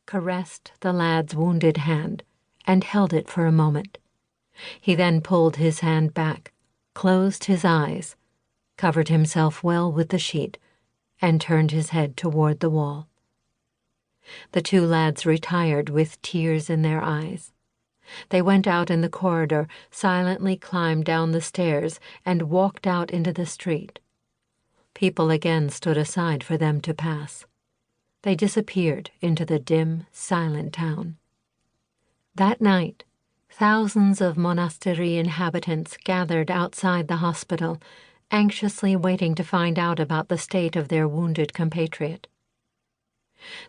caressed the lad's wounded hand and held it for a moment. He then pulled his hand back, closed his eyes, covered himself well with the sheet, and turned his head toward the wall. The two lads retired with tears in their eyes. They went out in the corridor, silently climbed down the stairs, and walked out into the street. People again stood aside for them to pass. They disappeared into the dim, silent town. That night, thousands of monastery inhabitants gathered outside the hospital, anxiously waiting to find out about the state of their wounded compatriot.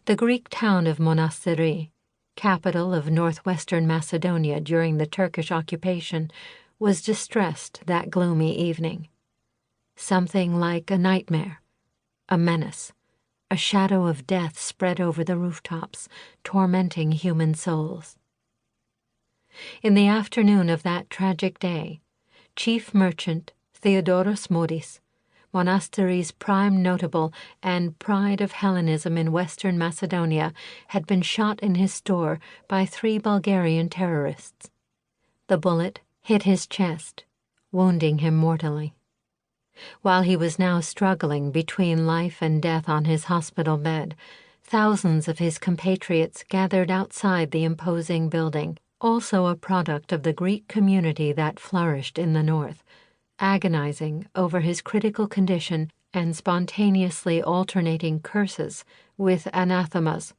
The Greek town of Monastery, capital of northwestern Macedonia during the Turkish occupation, was distressed that gloomy evening. Something like a nightmare, a menace, a shadow of death spread over the rooftops, tormenting human souls. In the afternoon of that tragic day, chief merchant Theodore Modis, Monastery's prime notable and pride of Hellenism in western Macedonia, had been shot in his store by 3 Bulgarian terrorists. The bullet hit his chest, wounding him mortally. While he was now struggling between life and death on his hospital bed, thousands of his compatriots gathered outside the imposing building, also a product of the Greek community that flourished in the north, agonizing over his critical condition and spontaneously alternating curses with anathemas.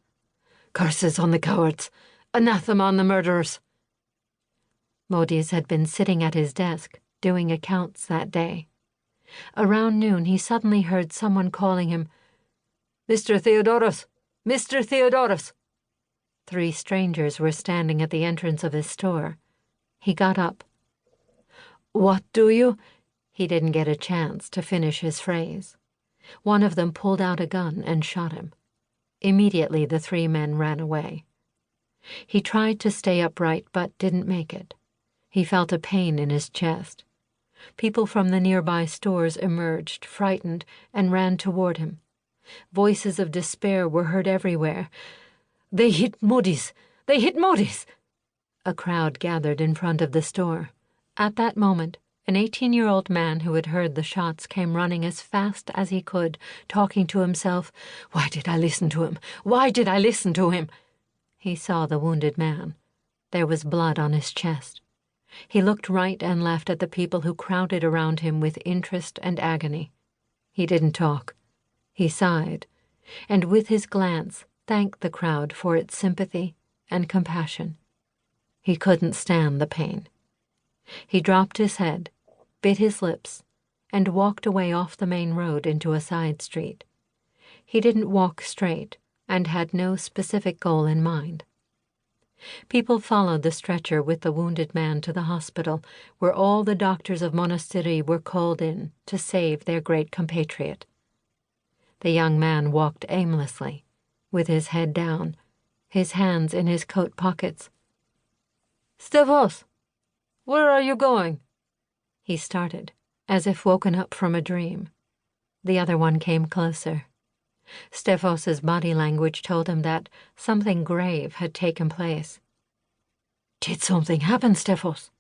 "Curses on the cowards! Anathema on the murderers!" Modis had been sitting at his desk, doing accounts that day. Around noon he suddenly heard someone calling him, "Mr. Theodorus! Mr. Theodorus!" 3 strangers were standing at the entrance of his store. He got up. "What do you—" He didn't get a chance to finish his phrase. One of them pulled out a gun and shot him. Immediately the 3 men ran away. He tried to stay upright but didn't make it. He felt a pain in his chest. People from the nearby stores emerged, frightened, and ran toward him. Voices of despair were heard everywhere. "They hit Modis! They hit Modis!" A crowd gathered in front of the store. At that moment, an 18-year-old man who had heard the shots came running as fast as he could, talking to himself, "Why did I listen to him? Why did I listen to him?" He saw the wounded man. There was blood on his chest. He looked right and left at the people who crowded around him with interest and agony. He didn't talk. He sighed, and with his glance thanked the crowd for its sympathy and compassion. He couldn't stand the pain. He dropped his head, bit his lips, and walked away off the main road into a side street. He didn't walk straight and had no specific goal in mind. People followed the stretcher with the wounded man to the hospital, where all the doctors of Monastery were called in to save their great compatriot. The young man walked aimlessly, with his head down, his hands in his coat pockets. "Stefos, where are you going?" He started, as if woken up from a dream. The other one came closer. Stefos's body language told him that something grave had taken place. "Did something happen, Stefos?"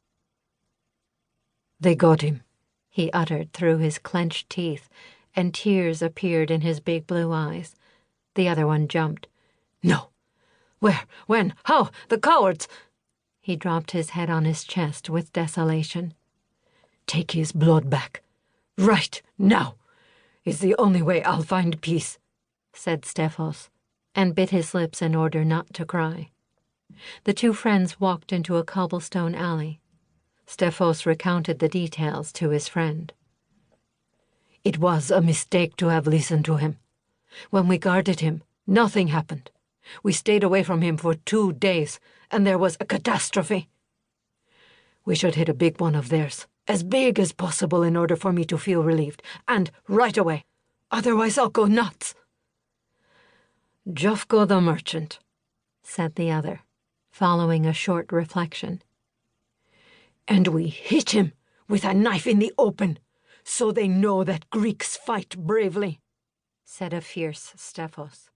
"They got him," he uttered through his clenched teeth, and tears appeared in his big blue eyes. The other one jumped. "No! Where? When? How? The cowards!" He dropped his head on his chest with desolation. "Take his blood back. Right now. It's the only way I'll find peace," said Stefos, and bit his lips in order not to cry. The 2 friends walked into a cobblestone alley. Stefos recounted the details to his friend. "It was a mistake to have listened to him. When we guarded him, nothing happened. We stayed away from him for 2 days, and there was a catastrophe. We should hit a big one of theirs, as big as possible in order for me to feel relieved, and right away. Otherwise I'll go nuts." "Jofko the merchant," said the other, following a short reflection. "And we hit him with a knife in the open, so they know that Greeks fight bravely," said a fierce Stefos.